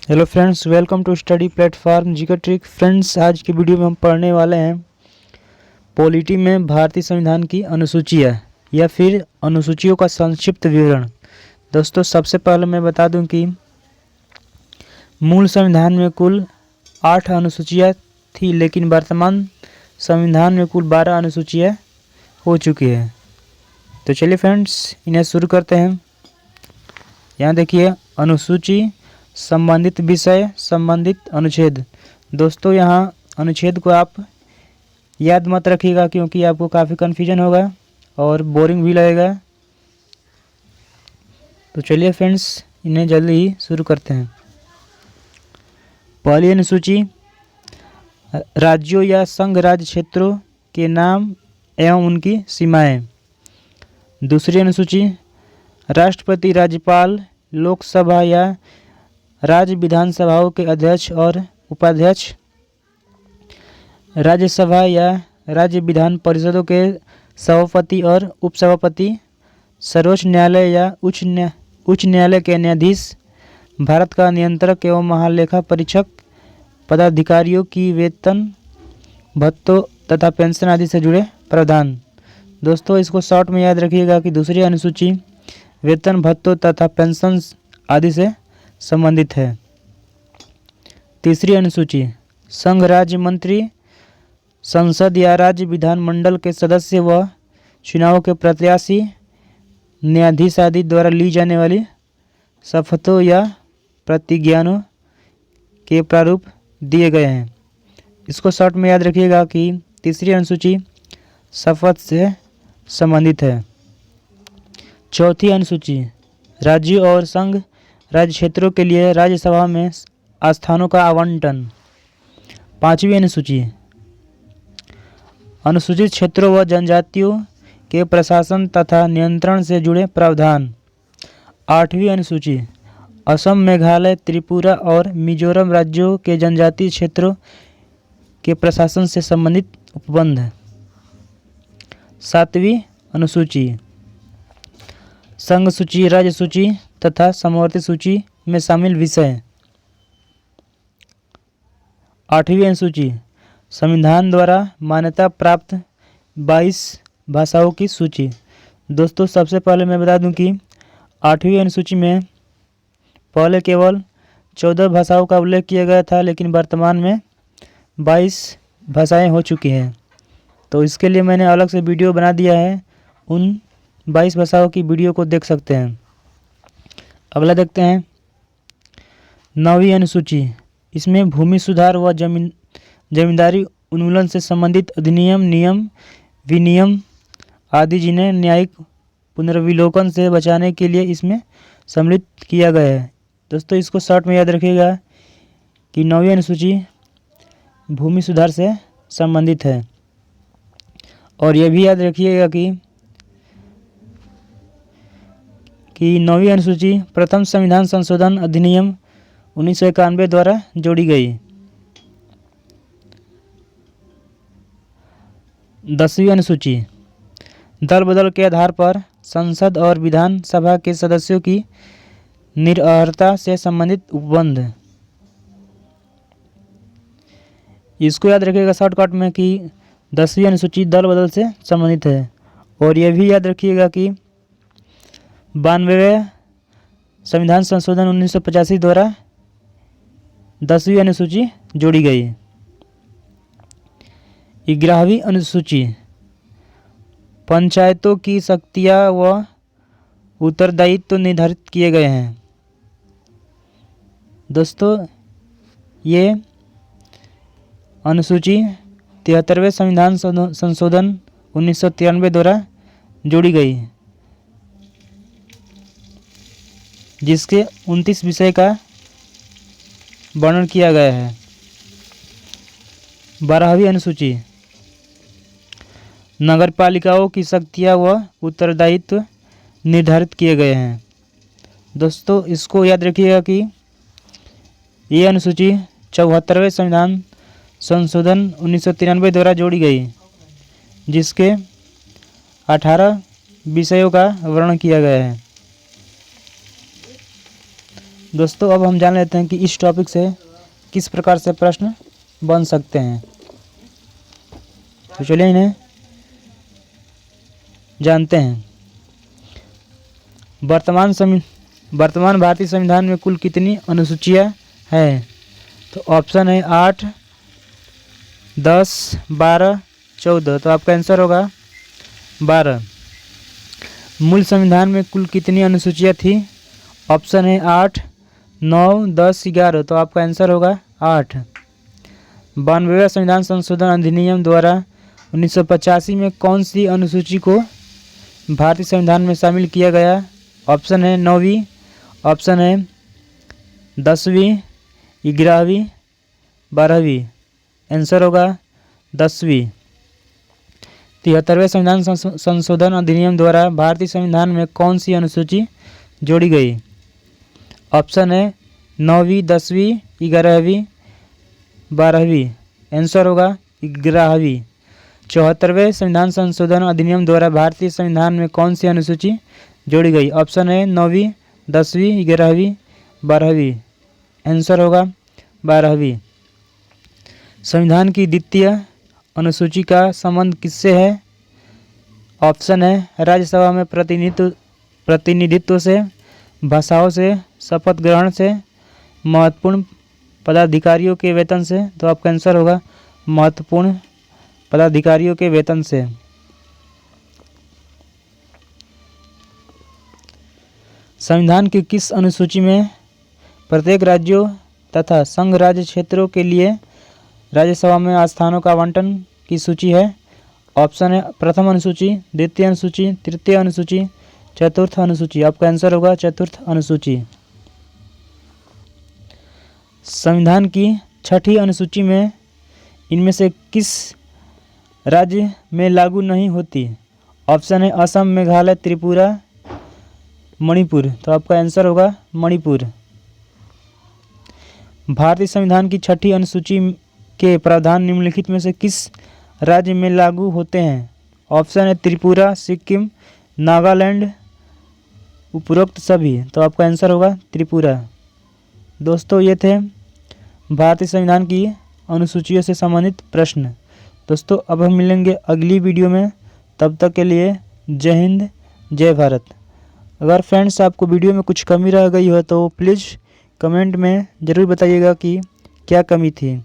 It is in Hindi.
Hello friends, welcome to study platform GK trick. Friends, आज की वीडियो में हम पढ़ने वाले हैं पॉलिटी में भारतीय संविधान की अनुसूचियाँ या फिर अनुसूचियों का संक्षिप्त विवरण। दोस्तों, सबसे पहले मैं बता दूं कि मूल संविधान में कुल 8 अनुसूचियाँ थी, लेकिन वर्तमान संविधान में कुल 12 अनुसूचियाँ हो चुकी है। तो चलिए फ्रेंड्स, इन्हें शुरू करते हैं। यहाँ देखिए, अनुसूची, संबंधित विषय, संबंधित अनुच्छेद। दोस्तों, यहाँ अनुच्छेद को आप याद मत रखिएगा क्योंकि आपको काफ़ी कन्फ्यूजन होगा और बोरिंग भी लगेगा। तो चलिए फ्रेंड्स, इन्हें जल्दी ही शुरू करते हैं। पहली अनुसूची, राज्यों या संघ राज्य क्षेत्रों के नाम एवं उनकी सीमाएं। दूसरी अनुसूची, राष्ट्रपति, राज्यपाल, लोकसभा या राज्य विधानसभाओं के अध्यक्ष और उपाध्यक्ष, राज्यसभा या राज्य विधान परिषदों के सभापति और उपसभापति, सर्वोच्च न्यायालय या उच्च न्यायालय के न्यायाधीश, भारत का नियंत्रक एवं महालेखा परीक्षक, पदाधिकारियों की वेतन, भत्तों तथा पेंशन आदि से जुड़े प्रावधान। दोस्तों, इसको शॉर्ट में याद रखिएगा कि दूसरी अनुसूची वेतन, भत्तों तथा पेंशन आदि से संबंधित है। तीसरी अनुसूची, संघ राज्य मंत्री, संसद या राज्य विधानमंडल के सदस्य व चुनाव के प्रत्याशी, न्यायाधीश आदि द्वारा ली जाने वाली शपथों या प्रतिज्ञानों के प्रारूप दिए गए हैं। इसको शॉर्ट में याद रखिएगा कि तीसरी अनुसूची शपथ से संबंधित है। चौथी अनुसूची, राज्यों और संघ राज्य क्षेत्रों के लिए राज्यसभा में स्थानों का आवंटन। पांचवी अनुसूची, अनुसूचित क्षेत्रों व जनजातियों के प्रशासन तथा नियंत्रण से जुड़े प्रावधान। आठवीं अनुसूची, असम, मेघालय, त्रिपुरा और मिजोरम राज्यों के जनजातीय क्षेत्रों के प्रशासन से संबंधित उपबंध। सातवीं अनुसूची, संघ सूची, राज्य सूची तथा समवर्ती सूची में शामिल विषय। आठवीं अनुसूची, संविधान द्वारा मान्यता प्राप्त 22 भाषाओं की सूची। दोस्तों, सबसे पहले मैं बता दूं कि 8वीं अनुसूची में पहले केवल 14 भाषाओं का उल्लेख किया गया था, लेकिन वर्तमान में 22 भाषाएं हो चुकी हैं। तो इसके लिए मैंने अलग से वीडियो बना दिया है, उन 22 भाषाओं की वीडियो को देख सकते हैं। अगला देखते हैं 9वीं अनुसूची। इसमें भूमि सुधार व जमींदारी उन्मूलन से संबंधित अधिनियम, नियम, विनियम आदि जिन्हें न्यायिक पुनर्विलोकन से बचाने के लिए इसमें सम्मिलित किया गया है। दोस्तों, इसको शॉर्ट में याद रखिएगा कि 9वीं अनुसूची भूमि सुधार से संबंधित है। और यह भी याद रखिएगा कि 9वीं अनुसूची प्रथम संविधान संशोधन अधिनियम 1991 द्वारा जोड़ी गई। 10वीं अनुसूची, दल बदल के आधार पर संसद और विधानसभा के सदस्यों की निरर्हता से संबंधित उपबंध। इसको याद रखिएगा शॉर्टकट में कि 10वीं अनुसूची दल बदल से संबंधित है। और यह भी याद रखिएगा कि 92वें संविधान संशोधन 1985 द्वारा 10वीं अनुसूची जोड़ी गई। 11वीं अनुसूची, पंचायतों की शक्तियाँ व उत्तरदायित्व निर्धारित किए गए हैं। दोस्तों, ये अनुसूची 73वें संविधान संशोधन 1993 द्वारा जोड़ी गई, जिसके 29 विषय का वर्णन किया गया है। 12वीं अनुसूची, नगरपालिकाओं की शक्तियाँ व उत्तरदायित्व निर्धारित किए गए हैं। दोस्तों, इसको याद रखिएगा कि ये अनुसूची 74वें संविधान संशोधन 1993 द्वारा जोड़ी गई, जिसके 18 विषयों का वर्णन किया गया है। दोस्तों अब हम जान लेते हैं कि इस टॉपिक से किस प्रकार से प्रश्न बन सकते हैं। तो चलिए इन्हें जानते हैं। वर्तमान भारतीय संविधान में कुल कितनी अनुसूचियां हैं? तो ऑप्शन है 8, 10, 12, 14। तो आपका आंसर होगा 12। मूल संविधान में कुल कितनी अनुसूचियां थी? ऑप्शन है 8, 9, 10, 11। तो आपका आंसर होगा 8। 92वें संविधान संशोधन अधिनियम द्वारा 1985 में कौन सी अनुसूची को भारतीय संविधान में शामिल किया गया? ऑप्शन है 9वीं, ऑप्शन है 10वीं, 11वीं, 12वीं। आंसर होगा 10वीं। 73वें संविधान संशोधन अधिनियम द्वारा भारतीय संविधान में कौन सी अनुसूची जोड़ी गई? ऑप्शन है 9वीं, 10वीं, 11वीं, 12वीं। आंसर होगा 11वीं। 74वें संविधान संशोधन अधिनियम द्वारा भारतीय संविधान में कौन सी अनुसूची जोड़ी गई? ऑप्शन है 9वीं, 10वीं, 11वीं, 12वीं। आंसर होगा 12वीं। संविधान की द्वितीय अनुसूची का संबंध किससे है? ऑप्शन है राज्यसभा में प्रतिनिधित्व से, भाषाओं से, शपथ ग्रहण से, महत्वपूर्ण पदाधिकारियों के वेतन से। तो आपका आंसर होगा महत्वपूर्ण पदाधिकारियों के वेतन से। संविधान की किस अनुसूची में प्रत्येक राज्यों तथा संघ राज्य क्षेत्रों के लिए राज्यसभा में स्थानों का आवंटन की सूची है? ऑप्शन है प्रथम अनुसूची, द्वितीय अनुसूची, तृतीय अनुसूची, चतुर्थ अनुसूची। आपका आंसर होगा चतुर्थ अनुसूची। संविधान की छठी अनुसूची में इनमें से किस राज्य में लागू नहीं होती? ऑप्शन है असम, मेघालय, त्रिपुरा, मणिपुर। तो आपका आंसर होगा मणिपुर। भारतीय संविधान की छठी अनुसूची के प्रावधान निम्नलिखित में से किस राज्य में लागू होते हैं? ऑप्शन है त्रिपुरा, सिक्किम, नागालैंड, उपरोक्त सभी। तो आपका आंसर होगा त्रिपुरा। दोस्तों ये थे भारतीय संविधान की अनुसूचियों से संबंधित प्रश्न। दोस्तों अब हम मिलेंगे अगली वीडियो में, तब तक के लिए जय हिंद, जय भारत। अगर फ्रेंड्स आपको वीडियो में कुछ कमी रह गई हो तो प्लीज़ कमेंट में ज़रूर बताइएगा कि क्या कमी थी।